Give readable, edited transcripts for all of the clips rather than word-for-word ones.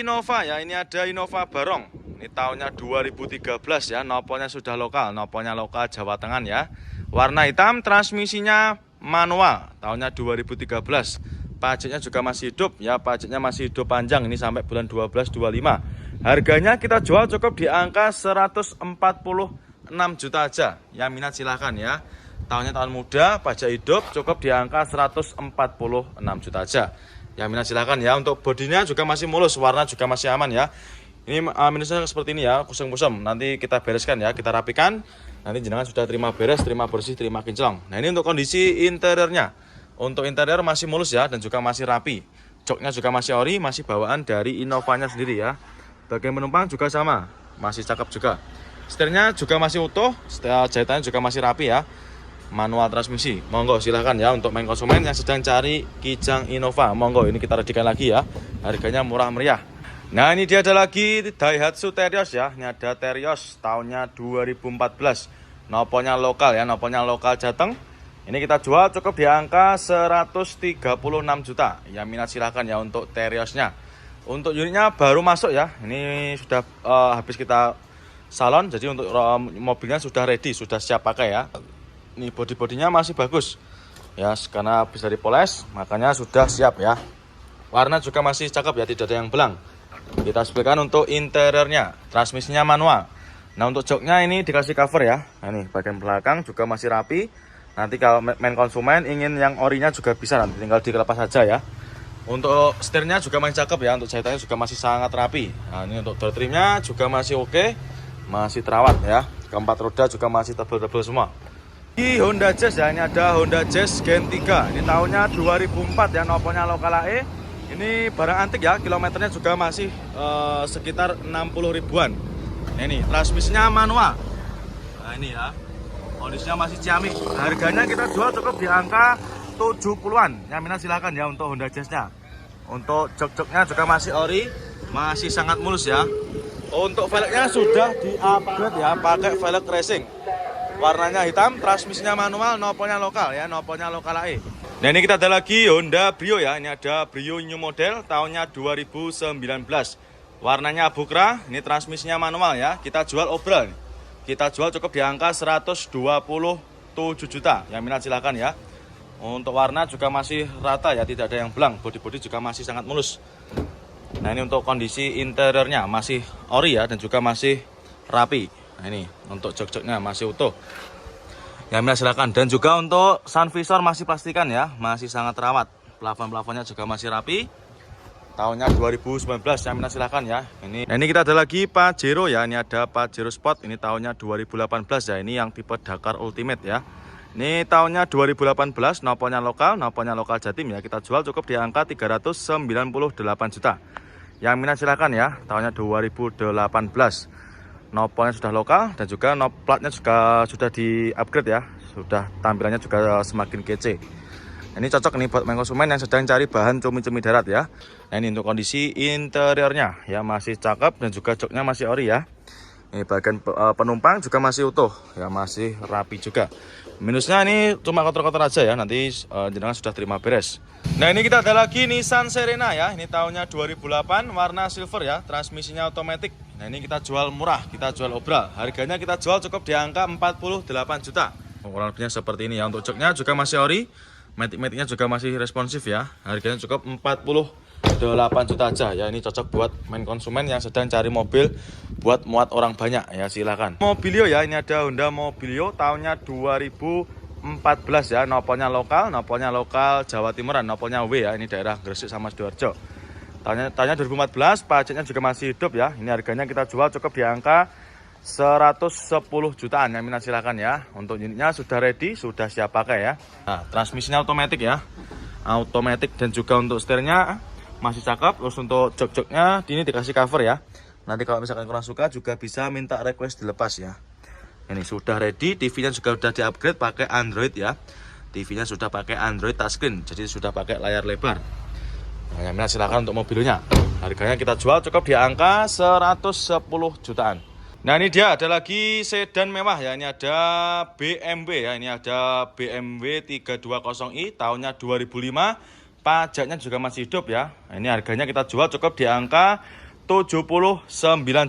Innova ya, ini ada Innova Barong. Ini tahunnya 2013 ya, nopolnya sudah lokal, nopolnya lokal Jawa Tengah ya. Warna hitam, transmisinya manual, tahunnya 2013. Pajaknya juga masih hidup ya, pajaknya masih hidup panjang, ini sampai bulan 12 25. Harganya kita jual cukup di angka 146 juta aja. Yang minat silahkan ya. Tahunnya tahun muda, pajak hidup, cukup di angka 146 juta aja. Yang minat silahkan ya. Untuk bodinya juga masih mulus, warna juga masih aman ya. Ini minusnya seperti ini ya, kusem-kusem. Nanti kita bereskan ya, kita rapikan. Nanti jenengan sudah terima beres, terima bersih, terima kinclong. Nah ini untuk kondisi interiornya. Untuk interior masih mulus ya, dan juga masih rapi. Joknya juga masih ori, masih bawaan dari Innovanya sendiri ya. Bagian penumpang juga sama, masih cakep juga. Setirnya juga masih utuh, jahitannya juga masih rapi ya. Manual transmisi, monggo silahkan ya untuk main konsumen yang sedang cari Kijang Innova. Monggo, ini kita readikan lagi ya, harganya murah meriah. Nah ini dia ada lagi Daihatsu Terios ya. Ini ada Terios tahunnya 2014, nopolnya lokal ya, nopolnya lokal Jateng. Ini kita jual cukup di angka 136 juta. Yang minat silahkan ya untuk Teriosnya. Untuk unitnya baru masuk ya, ini sudah habis kita salon, jadi untuk mobilnya sudah ready, sudah siap pakai ya. Ini bodi-bodinya masih bagus ya, karena bisa dipoles, makanya sudah siap ya. Warna juga masih cakep ya, tidak ada yang belang. Kita sebutkan untuk interiornya, transmisinya manual. Nah untuk joknya ini dikasih cover ya. Nah, ini bagian belakang juga masih rapi. Nanti kalau main konsumen ingin yang orinya juga bisa, nanti tinggal dilepas saja ya. Untuk setirnya juga masih cakep ya, untuk jahitannya juga masih sangat rapi. Nah ini untuk door trimnya juga masih oke, masih terawat ya. Keempat roda juga masih tebel-tebel semua. Di Honda Jazz ya, ini ada Honda Jazz Gen 3. Ini tahunnya 2004 ya, nopolnya lokal AE. Ini barang antik ya, kilometernya juga masih sekitar 60 ribuan. Nah, ini transmisinya manual. Nah ini ya, kondisinya masih ciamik. Harganya kita jual cukup di angka 70-an. Yang minat silahkan ya untuk Honda Jazz-nya. Untuk jok-joknya juga masih ori, masih sangat mulus ya. Untuk velgnya sudah di-upgrade ya, pakai velg racing. Warnanya hitam, transmisinya manual, nopolnya lokal ya, nopolnya lokal AE. Nah ini kita ada lagi Honda Brio ya, ini ada Brio new model tahunnya 2019. Warnanya Bukra, ini transmisinya manual ya, kita jual obral. Kita jual cukup di angka 127 juta, yang minat silahkan ya. Untuk warna juga masih rata ya, tidak ada yang belang, bodi-bodi juga masih sangat mulus. Nah ini untuk kondisi interiornya masih ori ya, dan juga masih rapi. Nah ini untuk jok-joknya masih utuh, yang minat silakan. Dan juga untuk sun visor masih plastikan ya, masih sangat terawat. Plafon-plafonnya juga masih rapi. Tahunnya 2019, yang minat silakan ya. Nah ini kita ada lagi Pajero ya, ini ada Pajero Sport. Ini tahunnya 2018 ya, ini yang tipe Dakar Ultimate ya. Ini tahunnya 2018, nopolnya lokal Jatim ya. Kita jual cukup di angka 398 juta. Yang minat silakan ya, tahunnya 2018. Nopolnya sudah lokal, dan juga platnya juga sudah di-upgrade ya. Sudah tampilannya juga semakin kece. Ini cocok nih buat main konsumen yang sedang cari bahan cumi-cumi darat ya. Nah ini untuk kondisi interiornya ya, masih cakep, dan juga joknya masih ori ya. Ini bagian penumpang juga masih utuh ya, masih rapi juga. Minusnya ini cuma kotor-kotor aja ya, nanti jenengan sudah terima beres. Nah ini kita ada lagi Nissan Serena ya, ini tahunnya 2008, warna silver ya, transmisinya otomatis. Nah ini kita jual murah, kita jual obral. Harganya kita jual cukup di angka 48 juta. Kurang lebihnya seperti ini ya. Untuk joknya juga masih ori, matic-maticnya juga masih responsif ya. Harganya cukup 48 juta aja ya. Ini cocok buat main konsumen yang sedang cari mobil buat muat orang banyak ya, silakan. Mobilio ya, ini ada Honda Mobilio tahunnya 2014 ya, nopolnya lokal Jawa Timuran, nopolnya W ya, ini daerah Gresik sama Sidoarjo. Tahunnya 2014, pajaknya juga masih hidup ya. Ini harganya kita jual cukup di angka 110 jutaan, yang minat silakan ya. Untuk unitnya sudah ready, sudah siap pakai ya. Nah, transmisinya otomatis ya, otomatis, dan juga untuk setirnya masih cakep. Terus untuk jok-joknya ini dikasih cover ya. Nanti kalau misalkan kurang suka juga bisa minta request dilepas ya. Ini sudah ready, TV-nya juga sudah di-upgrade pakai Android ya. TV-nya sudah pakai Android touchscreen, jadi sudah pakai layar lebar. Nah, yang minat silakan untuk mobilnya. Harganya kita jual cukup di angka 110 jutaan. Nah ini dia ada lagi sedan mewah ya. Ini ada BMW ya. Ini ada BMW 320i tahunnya 2005. Pajaknya juga masih hidup ya. Nah, ini harganya kita jual cukup di angka 79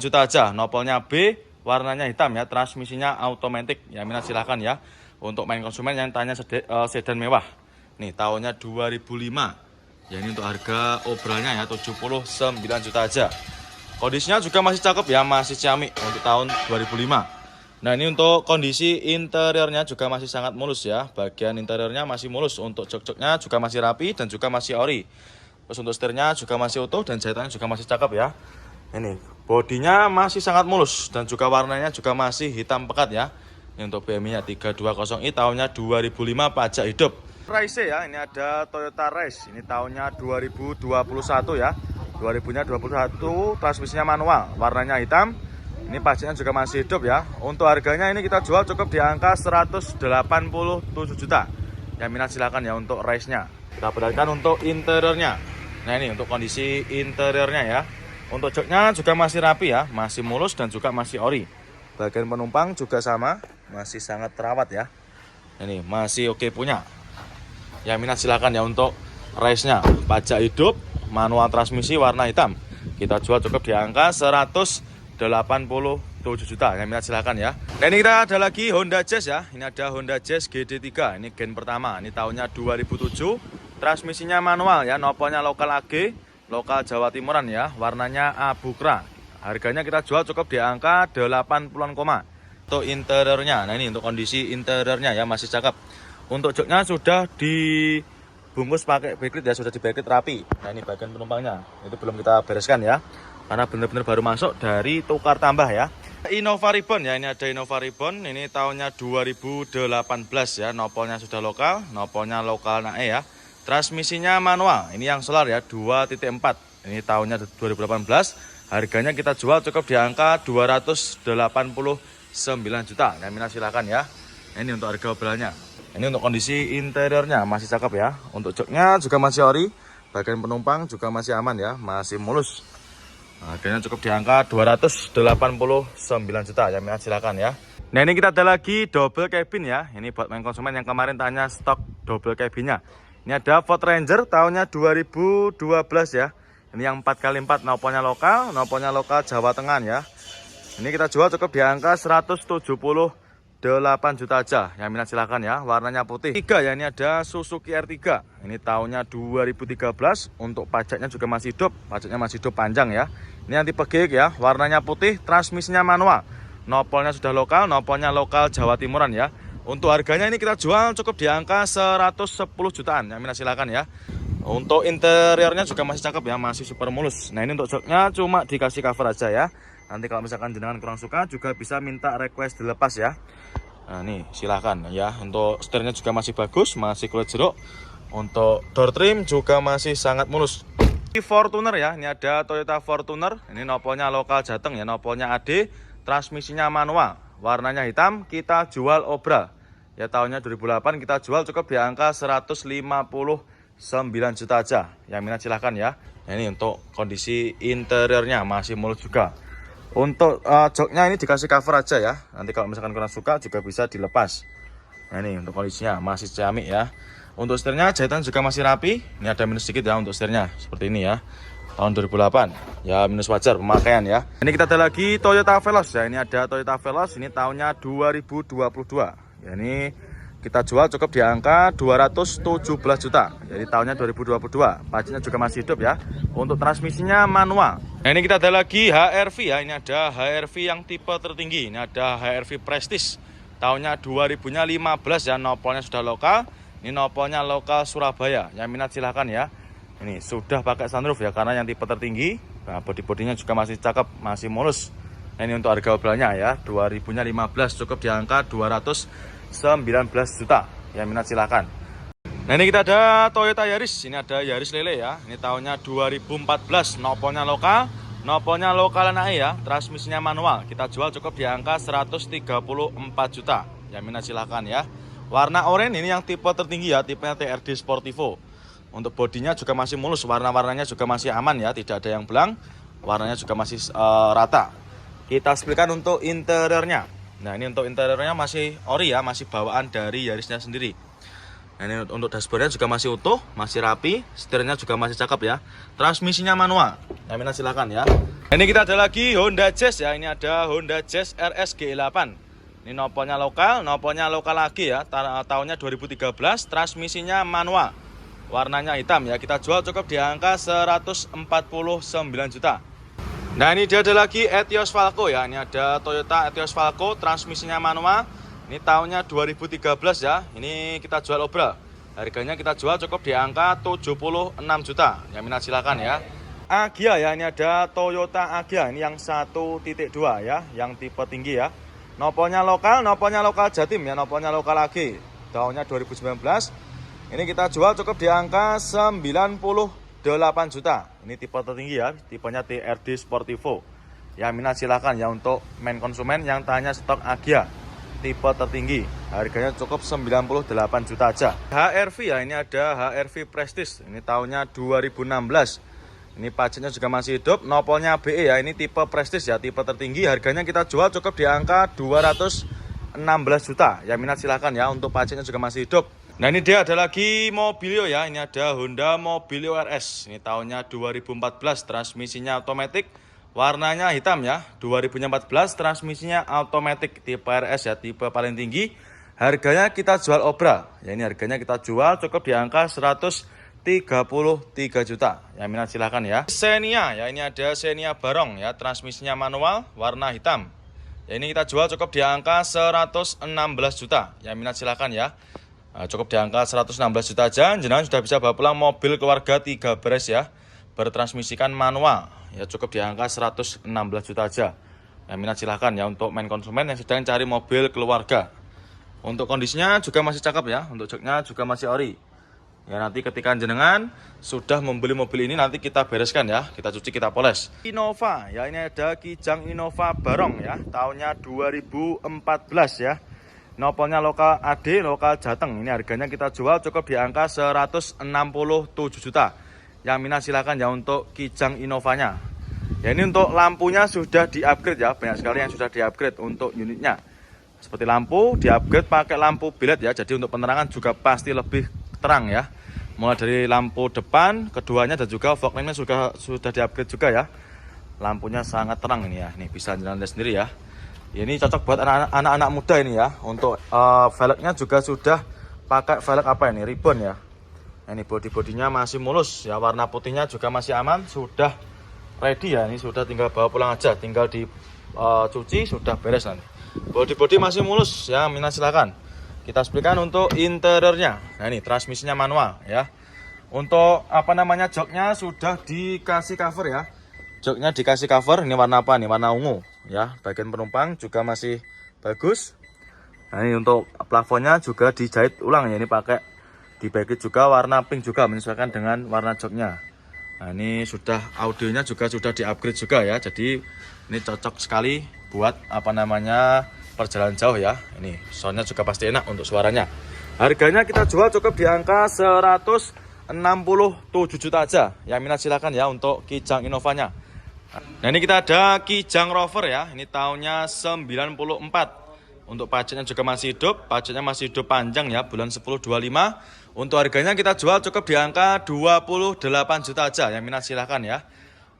juta aja. Nopolnya B, warnanya hitam ya, transmisinya automatic. Ya minat silahkan ya. Untuk main konsumen yang tanya sedan mewah. Nih tahunnya 2005. Ya ini untuk harga obralnya ya 79 juta aja. Kondisinya juga masih cakep ya, masih ciamik untuk tahun 2005. Nah ini untuk kondisi interiornya juga masih sangat mulus ya. Bagian interiornya masih mulus. Untuk jok-joknya juga masih rapi dan juga masih ori. Terus untuk setirnya juga masih utuh dan jahitannya juga masih cakep ya. Ini bodinya masih sangat mulus dan juga warnanya juga masih hitam pekat ya. Ini untuk BMI-nya 320i tahunnya 2005 pajak hidup. Race ya, ini ada Toyota Race. Ini tahunnya 2021 ya. 2000-nya 21, transmisinya manual, warnanya hitam. Ini pajaknya juga masih hidup ya. Untuk harganya ini kita jual cukup di angka 187 juta. Yang minat silakan ya untuk Race-nya. Kita perhatikan untuk interiornya. Nah ini untuk kondisi interiornya ya. Untuk joknya juga masih rapi ya, masih mulus dan juga masih ori. Bagian penumpang juga sama, masih sangat terawat ya. Ini masih oke punya. Yang minat silakan ya untuk Race-nya. Pajak hidup, manual transmisi warna hitam. Kita jual cukup di angka 187 juta. Yang minat silakan ya. Nah ini kita ada lagi Honda Jazz ya. Ini ada Honda Jazz GD3. Ini gen pertama. Ini tahunnya 2007. Transmisinya manual ya. Nopolnya lokal AG, lokal Jawa Timuran ya. Warnanya abu kera. Harganya kita jual cukup di angka 80-an koma. Untuk interiornya. Nah ini untuk kondisi interiornya ya masih cakep. Untuk joknya sudah dibungkus pakai backlit ya, sudah di backlit rapi. Nah ini bagian penumpangnya. Itu belum kita bereskan ya. Karena benar-benar baru masuk dari tukar tambah ya. Innova Ribbon ya, ini ada Innova Ribbon. Ini tahunnya 2018 ya. Nopolnya sudah lokal, nopolnya lokal nae ya. Transmisinya manual. Ini yang solar ya, 2.4. Ini tahunnya 2018. Harganya kita jual cukup di angka 289 juta. Yang minat silakan ya. Ini untuk harga obralnya. Ini untuk kondisi interiornya masih cakep ya. Untuk joknya juga masih ori. Bagian penumpang juga masih aman ya, masih mulus. Harganya cukup di angka 289 juta. Yang minat silakan ya. Nah ini kita ada lagi double cabin ya. Ini buat main konsumen yang kemarin tanya stok double cabinnya. Ini ada Ford Ranger tahunnya 2012 ya. Ini yang 4x4 nopolnya lokal Jawa Tengah ya. Ini kita jual cukup di angka 178 juta aja. Yang minat silakan ya. Warnanya putih. 3 ya, ini ada Suzuki R3. Ini tahunnya 2013. Untuk pajaknya juga masih hidup. Pajaknya masih hidup panjang ya. Ini yang tipe G ya. Warnanya putih, transmisinya manual. Nopolnya sudah lokal, nopolnya lokal Jawa Timuran ya. Untuk harganya ini kita jual cukup di angka 110 jutaan. Yang minat silakan ya. Untuk interiornya juga masih cakep ya, masih super mulus. Nah ini untuk joknya cuma dikasih cover aja ya. Nanti kalau misalkan jenengan kurang suka juga bisa minta request dilepas ya. Nah nih silahkan ya. Untuk setirnya juga masih bagus, masih kulit jeruk. Untuk door trim juga masih sangat mulus. Ini Fortuner ya, ini ada Toyota Fortuner. Ini nopolnya lokal Jateng ya, nopolnya AD. Transmisinya manual, warnanya hitam. Kita jual obral ya, tahunnya 2008. Kita jual cukup di angka 159 juta aja. Yang minat silahkan ya. Nah, ini untuk kondisi interiornya masih mulus juga. Untuk joknya ini dikasih cover aja ya. Nanti kalau misalkan kurang suka juga bisa dilepas. Nah ini untuk kondisinya masih ciamik ya. Untuk setirnya jahitan juga masih rapi. Ini ada minus sedikit ya untuk setirnya, seperti ini ya. Tahun 2008 ya, minus wajar pemakaian ya. Ini kita ada lagi Toyota Veloz ya. Ini ada Toyota Veloz. Ini tahunnya 2022 ya. Ini kita jual cukup di angka 217 juta. Jadi tahunnya 2022. Pajaknya juga masih hidup ya. Untuk transmisinya manual. Nah ini kita ada lagi HR-V ya. Ini ada HR-V yang tipe tertinggi. Ini ada HR-V Prestige. Tahunnya 2015 ya. Nopolnya sudah lokal. Ini nopolnya lokal Surabaya. Yang minat silahkan ya. Ini sudah pakai sunroof ya, karena yang tipe tertinggi. Nah bodi-bodinya juga masih cakep, masih mulus. Nah, ini untuk harga obralnya ya, 2015 cukup di angka 219 juta. Yang minat silahkan. Nah ini kita ada Toyota Yaris. Ini ada Yaris Lele ya. Ini tahunnya 2014. Nopolnya lokal naik ya. Transmisinya manual. Kita jual cukup di angka 134 juta. Yang minat silahkan ya. Warna oranye ini yang tipe tertinggi ya. Tipenya TRD Sportivo. Untuk bodinya juga masih mulus. Warna-warnanya juga masih aman ya. Tidak ada yang belang. Warnanya juga masih rata. Kita spilkan untuk interiornya. Nah ini untuk interiornya masih ori ya. Masih bawaan dari Yarisnya sendiri. Nah, ini untuk dashboardnya juga masih utuh, masih rapi, setirnya juga masih cakep ya. Transmisinya manual. Nah, minat silakan ya. Ini kita ada lagi Honda Jazz ya. Ini ada Honda Jazz RS G8. Ini nopolnya lokal lagi ya. Tahunnya 2013, transmisinya manual. Warnanya hitam ya. Kita jual cukup di angka 149 juta. Nah, ini dia ada lagi Etios Falco ya. Ini ada Toyota Etios Falco, transmisinya manual. Ini tahunnya 2013 ya. Ini kita jual obral. Harganya kita jual cukup di angka 76 juta. Yang minat silakan ya. Agya ya, ini ada Toyota Agya. Ini yang 1.2 ya, yang tipe tinggi ya. Nopolnya lokal Jatim ya, nopolnya lokal lagi. Tahunnya 2019. Ini kita jual cukup di angka 98 juta. Ini tipe tertinggi ya, tipenya TRD Sportivo. Ya minat silahkan ya untuk main konsumen yang tanya stok Agya tipe tertinggi. Harganya cukup 98 juta aja. HRV ya, ini ada HRV Prestige. Ini tahunnya 2016. Ini pajaknya juga masih hidup, nopolnya BE ya, ini tipe Prestige ya, tipe tertinggi. Harganya kita jual cukup di angka 216 juta. Ya minat silahkan ya, untuk pajaknya juga masih hidup. Nah, ini dia ada lagi Mobilio ya, ini ada Honda Mobilio RS. Ini tahunnya 2014, transmisinya otomatis, warnanya hitam ya. 2014, transmisinya otomatis, tipe RS ya, tipe paling tinggi. Harganya kita jual obral. Ya, ini harganya kita jual cukup di angka 133 juta. Yang minat silahkan ya. Xenia ya, ini ada Xenia Barong ya, transmisinya manual, warna hitam. Ya, ini kita jual cukup di angka 116 juta. Yang minat silahkan ya. Nah, cukup di angka 116 juta aja. Jenengan sudah bisa bawa pulang mobil keluarga 3 baris ya, bertransmisikan manual. Ya cukup di angka 116 juta aja. Yang minat silahkan ya untuk main konsumen yang sedang cari mobil keluarga. Untuk kondisinya juga masih cakep ya. Untuk joknya juga masih ori. Ya nanti ketika jenengan sudah membeli mobil ini nanti kita bereskan ya, kita cuci, kita poles. Innova ya, ini ada Kijang Innova Barong ya, tahunnya 2014 ya. Nopolnya lokal AD, lokal Jateng. Ini harganya kita jual cukup di angka 167 juta. Yang minat silakan ya untuk Kijang Innovanya. Ya ini untuk lampunya sudah di-upgrade ya, banyak sekali yang sudah di-upgrade untuk unitnya. Seperti lampu di-upgrade pakai lampu bilet ya, jadi untuk penerangan juga pasti lebih terang ya. Mulai dari lampu depan, keduanya dan juga fog lamp-nya sudah di-upgrade juga ya. Lampunya sangat terang ini ya. Ini bisa jalan sendiri ya. Ini cocok buat anak-anak muda ini ya. Untuk velgnya juga sudah pakai velg apa ini? Ribbon ya. Ini bodi-bodinya masih mulus ya. Warna putihnya juga masih aman. Sudah ready ya. Ini sudah tinggal bawa pulang aja. Tinggal dicuci sudah beres nanti. Bodi-bodi masih mulus ya. Minat silakan. Kita explikan untuk interiornya. Nah ini transmisinya manual ya. Untuk apa namanya, joknya sudah dikasih cover ya. Joknya dikasih cover. Ini warna apa nih? Warna ungu ya. Bagian penumpang juga masih bagus. Nah ini untuk plafonnya juga dijahit ulang ya. Ini pakai dibagi juga warna pink juga, menyesuaikan dengan warna joknya. Nah ini sudah audionya juga sudah di-upgrade juga ya. Jadi ini cocok sekali buat apa namanya, perjalanan jauh ya. Ini soundnya juga pasti enak untuk suaranya. Harganya kita jual cukup di angka 167 juta aja. Yang minat silakan ya untuk Kijang Innovanya. Nah ini kita ada Kijang Rover ya. Ini tahunnya 94. Untuk pajaknya juga masih hidup. Pajaknya masih hidup panjang ya, bulan 10-25. Untuk harganya kita jual cukup di angka 28 juta aja. Yang minat silahkan ya.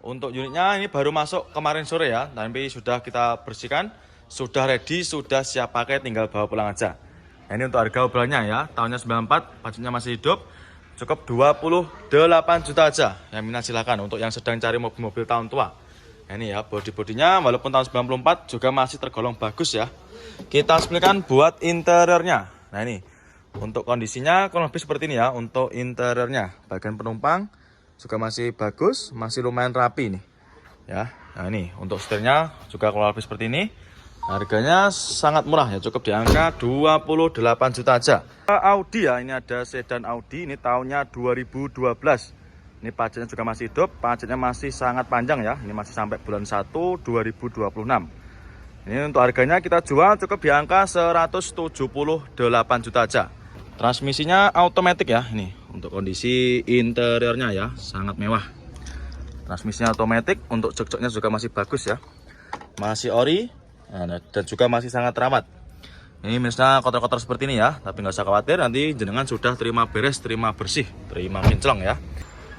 Untuk unitnya ini baru masuk kemarin sore ya. Tapi sudah kita bersihkan, sudah ready, sudah siap pakai, tinggal bawa pulang aja. Nah, ini untuk harga obrolnya ya. Tahunnya 94, pajaknya masih hidup. Cukup 28 juta aja. Yang minat silahkan untuk yang sedang cari mobil-mobil tahun tua. Nah, ini ya bodi-bodinya walaupun tahun 94 juga masih tergolong bagus ya. Kita explikan buat interiornya. Nah ini untuk kondisinya kurang lebih seperti ini ya. Untuk interiornya bagian penumpang juga masih bagus, masih lumayan rapi nih ya. Nah ini untuk setirnya juga kurang lebih seperti ini. Harganya sangat murah ya, cukup di angka 28 juta aja. Audi ya, ini ada sedan Audi, ini tahunnya 2012. Ini pajaknya juga masih hidup, pajaknya masih sangat panjang ya. Ini masih sampai bulan 1 2026. Ini untuk harganya kita jual cukup di angka 178 juta aja. Transmisinya otomatis ya. Ini untuk kondisi interiornya ya, sangat mewah. Transmisinya otomatis, untuk jok-joknya juga masih bagus ya. Masih ori, nah, dan juga masih sangat terawat. Ini misalnya kotor-kotor seperti ini ya, tapi nggak usah khawatir, nanti jenengan sudah terima beres, terima bersih, terima kinclong ya.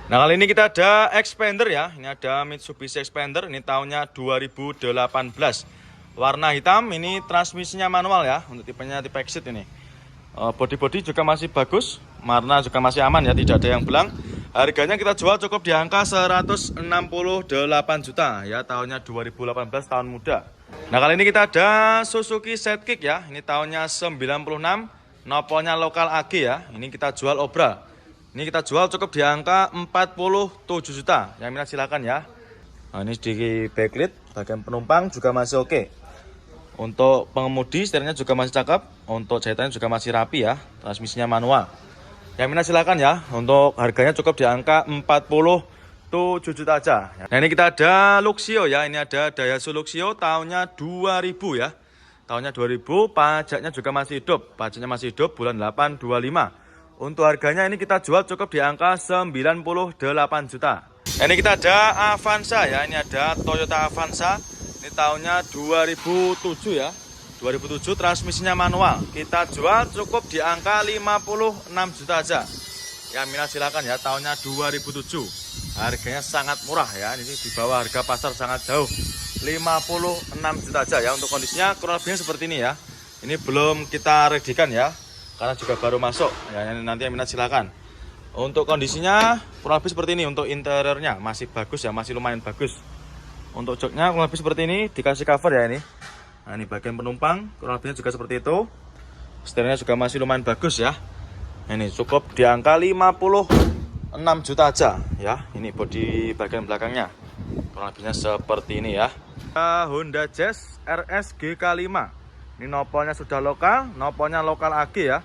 Nah, kali ini kita ada Expander ya. Ini ada Mitsubishi Expander. Ini tahunnya 2018. Warna hitam. Ini transmisinya manual ya. Untuk tipenya tipe Exit ini. Body juga masih bagus. Warna juga masih aman ya. Tidak ada yang belang. Harganya kita jual cukup di angka 168 juta ya. Tahunnya 2018, tahun muda. Nah, kali ini kita ada Suzuki Sidekick ya. Ini tahunnya 96. Noponya lokal AG ya. Ini kita jual obral. Ini kita jual cukup di angka 47 juta. Yang minat silakan ya. Nah, ini di backlit, bagian penumpang juga masih oke. Untuk pengemudi setirnya juga masih cakep. Untuk jahitannya juga masih rapi ya. Transmisinya manual. Yang minat silakan ya. Untuk harganya cukup di angka 47 juta aja. Nah, ini kita ada Luxio ya. Ini ada Daihatsu Luxio tahunnya 2000 ya. Tahunnya 2000, pajaknya juga masih hidup. Pajaknya masih hidup bulan 8 25. Untuk harganya ini kita jual cukup di angka 98 juta. Ini kita ada Avanza ya. Ini ada Toyota Avanza. Ini tahunnya 2007 ya. 2007, transmisinya manual. Kita jual cukup di angka 56 juta aja. Yang minat silakan ya. Tahunnya 2007. Harganya sangat murah ya. Ini di bawah harga pasar sangat jauh. 56 juta aja ya. Untuk kondisinya kurang lebihnya seperti ini ya. Ini belum kita redikan ya. Karena juga baru masuk ya, nanti yang minat silakan. Untuk kondisinya kurang lebih seperti ini. Untuk interiornya masih bagus ya, masih lumayan bagus. Untuk joknya kurang lebih seperti ini, dikasih cover ya ini. Nah, ini bagian penumpang kurang lebihnya juga seperti itu. Setirnya juga masih lumayan bagus ya. Ini cukup di angka 56 juta aja ya. Ini bodi bagian belakangnya kurang lebihnya seperti ini ya. Honda Jazz RS GK5. Ini nopolnya sudah lokal, nopolnya lokal AG ya.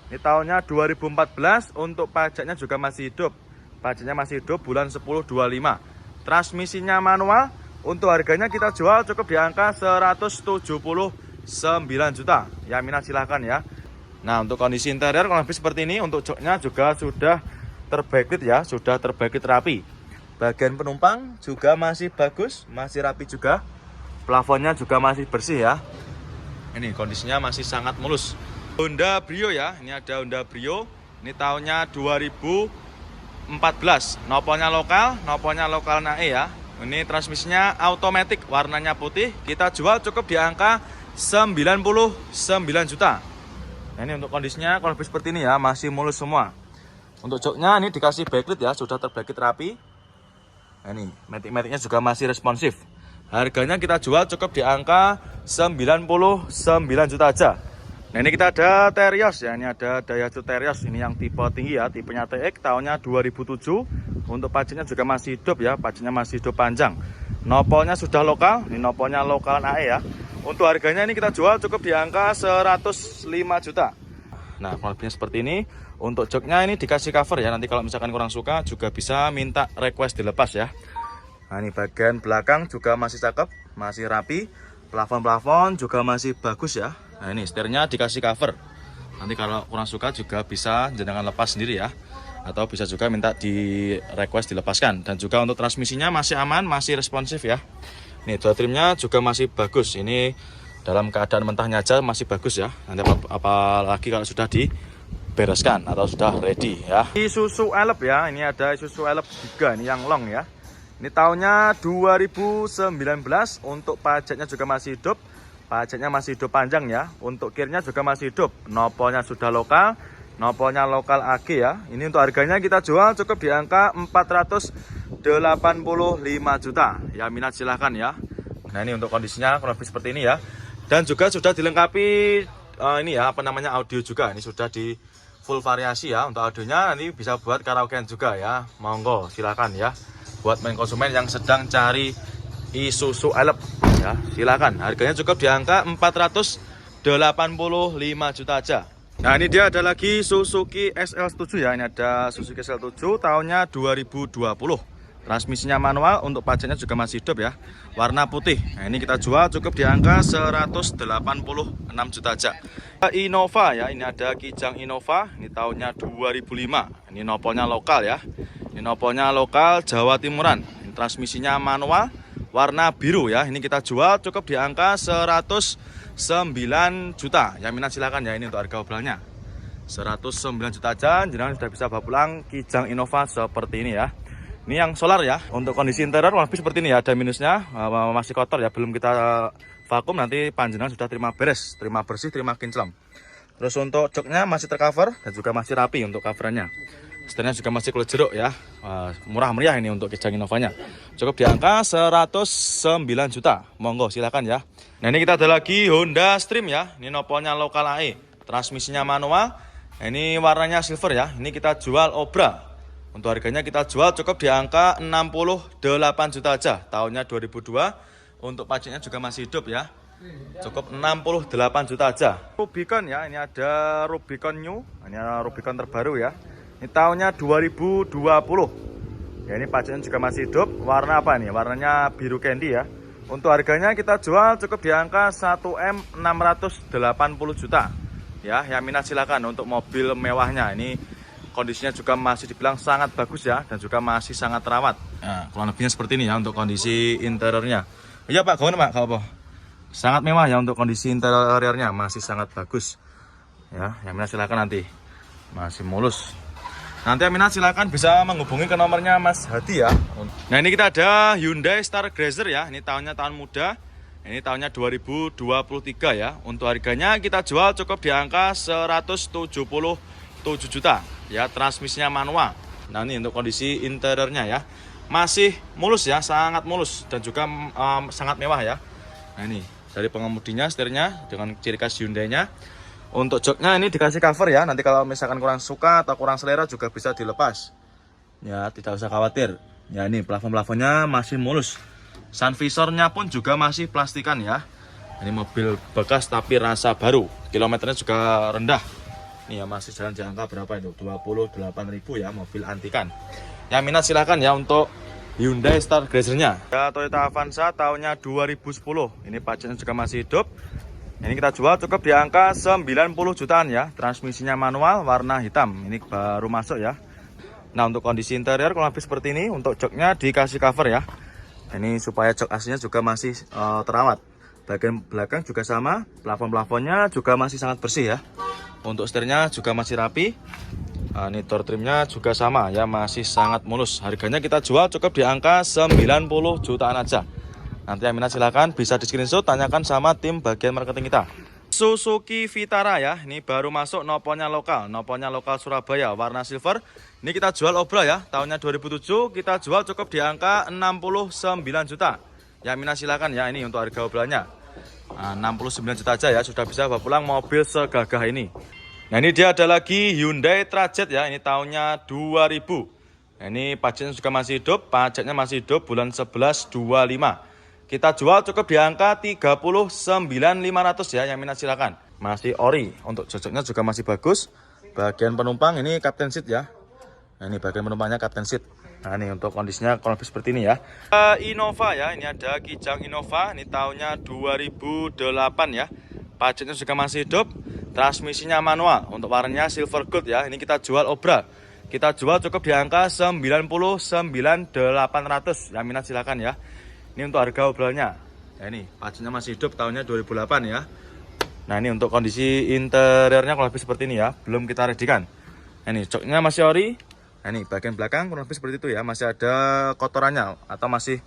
Ini tahunnya 2014, untuk pajaknya juga masih hidup. Pajaknya masih hidup bulan 10-25. Transmisinya manual, untuk harganya kita jual cukup di angka 179 juta. Yang minat silahkan ya. Nah, untuk kondisi interior kurang lebih seperti ini. Untuk joknya juga sudah terbacklit ya, sudah terbacklit rapi. Bagian penumpang juga masih bagus, masih rapi juga. Plafonnya juga masih bersih ya. Ini kondisinya masih sangat mulus. Honda Brio ya, ini ada Honda Brio. Ini tahunnya 2014. Nopolnya lokal NAE ya. Ini transmisinya automatic, warnanya putih. Kita jual cukup di angka 99 juta. Nah, ini untuk kondisinya kalau lebih seperti ini ya, masih mulus semua. Untuk joknya ini dikasih backlit ya, sudah terbacklit rapi. Nah, ini matic-maticnya juga masih responsif. Harganya kita jual cukup di angka 99 juta aja. Nah, ini kita ada Terios ya. Ini ada Daihatsu Terios. Ini yang tipe tinggi ya. Tipenya TX, tahunnya 2007. Untuk pajaknya juga masih hidup ya. Pajaknya masih hidup panjang. Nopolnya sudah lokal. Ini nopolnya lokal AE ya. Untuk harganya ini kita jual cukup di angka 105 juta. Nah, lebihnya seperti ini. Untuk joknya ini dikasih cover ya. Nanti kalau misalkan kurang suka juga bisa minta request dilepas ya. Nah, ini bagian belakang juga masih cakep, masih rapi. Plafon juga masih bagus ya. Nah, ini setirnya dikasih cover. Nanti kalau kurang suka juga bisa jenengan lepas sendiri ya. Atau bisa juga minta di request dilepaskan. Dan juga untuk transmisinya masih aman, masih responsif ya. Ini dua trimnya juga masih bagus. Ini dalam keadaan mentahnya aja masih bagus ya. Nanti apalagi kalau sudah dibereskan atau sudah ready ya. Isuzu Elep ya. Ini ada Isuzu Elep 3, ini yang long ya. Ini tahunnya 2019, untuk pajaknya juga masih hidup. Pajaknya masih hidup panjang ya. Untuk kirnya juga masih hidup. Nopolnya sudah lokal. Nopolnya lokal AG ya. Ini untuk harganya kita jual cukup di angka 485 juta. Ya, minat silahkan ya. Nah, ini untuk kondisinya kurang lebih seperti ini ya. Dan juga sudah dilengkapi ini ya, audio juga. Ini sudah di full variasi ya. Untuk audionya nanti bisa buat karaokean juga ya. Monggo silahkan ya. Buat main konsumen yang sedang cari Isuzu Elep ya, silakan. Harganya cukup di angka 485 juta aja. Nah, ini dia ada lagi Suzuki SL7 ya. Ini ada Suzuki SL7 tahunnya 2020. Transmisinya manual, untuk pajaknya juga masih hidup ya. Warna putih. Nah, ini kita jual cukup di angka 186 juta aja. Innova ya, ini ada Kijang Innova. Ini tahunnya 2005. Ini nopolnya lokal ya. Ini nopolnya lokal Jawa Timuran. Ini transmisinya manual, warna biru ya. Ini kita jual cukup di angka 109 juta. Yang minat silakan ya, ini untuk harga obrolnya 109 juta aja. Jenengan sudah bisa bawa pulang Kijang Innova seperti ini ya. Ini yang solar ya. Untuk kondisi interior lebih seperti ini ya, ada minusnya, masih kotor ya, belum kita vakum, nanti panjenengan sudah terima beres, terima bersih, terima kinclong. Terus untuk joknya masih tercover dan juga masih rapi untuk coverannya. Setirnya juga masih kulit jeruk ya. Murah meriah ini untuk Kijang Innova-nya. Cukup di angka 109 juta. Monggo silakan ya. Nah, ini kita ada lagi Honda Stream ya. Ini nopolnya lokal AE. Transmisinya manual. Ini warnanya silver ya. Ini kita jual Obra. Untuk harganya kita jual cukup di angka 68 juta aja. Tahunnya 2002. Untuk pajaknya juga masih hidup ya. Cukup 68 juta aja. Rubicon ya. Ini ada Rubicon New. Ini Rubicon terbaru ya. Ini tahunnya 2020. Ya, ini pajaknya juga masih hidup. Warna apa nih? Warnanya biru candy ya. Untuk harganya kita jual cukup di angka 1M 680 juta. Ya, yang minat silakan untuk mobil mewahnya. Ini kondisinya juga masih dibilang sangat bagus ya, dan juga masih sangat terawat. Nah, kurang lebihnya seperti ini ya untuk kondisi interiornya. Iya Pak, gimana Pak? Apa? Sangat mewah ya untuk kondisi interiornya, masih sangat bagus. Ya, yang minat silakan nanti. Masih mulus. Nanti yang minat silakan bisa menghubungi ke nomornya Mas Hadi ya. Nah, ini kita ada Hyundai Stargazer ya. Ini tahunnya tahun muda. Ini tahunnya 2023 ya. Untuk harganya kita jual cukup di angka 177 juta. Ya, transmisinya manual. Nah, ini untuk kondisi interiornya ya. Masih mulus ya, sangat mulus dan juga sangat mewah ya. Nah, ini dari pengemudinya, setirnya dengan ciri khas Hyundai-nya. Untuk joknya ini dikasih cover ya. Nanti kalau misalkan kurang suka atau kurang selera juga bisa dilepas. Ya, tidak usah khawatir. Ya, ini plafon-plafonnya masih mulus. Sun visornya pun juga masih plastikan ya. Ini mobil bekas tapi rasa baru. Kilometernya juga rendah. Ini ya, masih jalan di angka berapa itu? 28.000 ya, mobil antikan. Yang minat silahkan ya untuk Hyundai Stargazer-nya. Ya, Toyota Avanza tahunnya 2010. Ini pajaknya juga masih hidup. Ini kita jual cukup di angka 90 jutaan ya. Transmisinya manual, warna hitam. Ini baru masuk ya. Nah, untuk kondisi interior kurang lebih seperti ini. Untuk joknya dikasih cover ya. Ini supaya jok aslinya juga masih terawat. Bagian belakang juga sama. Plafon-plafonnya juga masih sangat bersih ya. Untuk setirnya juga masih rapi. Nah, ini door trimnya juga sama ya, masih sangat mulus. Harganya kita jual cukup di angka 90 jutaan aja. Nanti yang minat silakan bisa di screenshot, tanyakan sama tim bagian marketing kita. Suzuki Vitara ya, ini baru masuk, noponya lokal Surabaya, warna silver. Ini kita jual Obra ya, tahunnya 2007, kita jual cukup di angka 69 juta. Yang minat silakan ya, ini untuk harga Obranya. Nah, 69 juta aja ya, sudah bisa bawa pulang mobil segagah ini. Nah, ini dia ada lagi Hyundai Trajet ya, ini tahunnya 2000. Nah, ini pajaknya juga masih hidup, bulan 11 25. Kita jual cukup di angka 39.500 ya, yang minat silakan. Masih ori, untuk joknya juga masih bagus. Bagian penumpang ini captain seat ya. Nah, ini bagian penumpangnya captain seat. Nah, ini untuk kondisinya kurang lebih seperti ini ya. Innova ya, ini ada Kijang Innova, ini tahunnya 2008 ya. Pajaknya juga masih hidup. Transmisinya manual, untuk warnanya silver gold ya. Ini kita jual Obra. Kita jual cukup di angka 99.800. Yang minat silakan ya. Ini untuk harga Obranya. Nah, ini pajaknya masih hidup, tahunnya 2008 ya. Nah, ini untuk kondisi interiornya kurang lebih seperti ini ya. Belum kita readikan. Nah, ini joknya masih ori. Nah, ini bagian belakang kurang lebih seperti itu ya. Masih ada kotorannya atau masih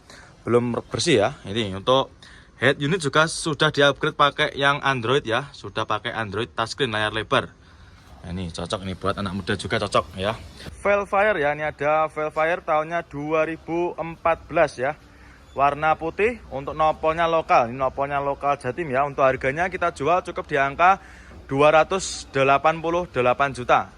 belum bersih ya. Ini untuk head unit juga sudah di-upgrade pakai yang Android ya. Sudah pakai Android touchscreen layar lebar. Nah, ini cocok nih buat anak muda juga cocok ya. Velfire ya, ini ada Velfire tahunnya 2014 ya. Warna putih, untuk nopolnya lokal. Ini nopolnya lokal Jatim ya. Untuk harganya kita jual cukup di angka 288 juta.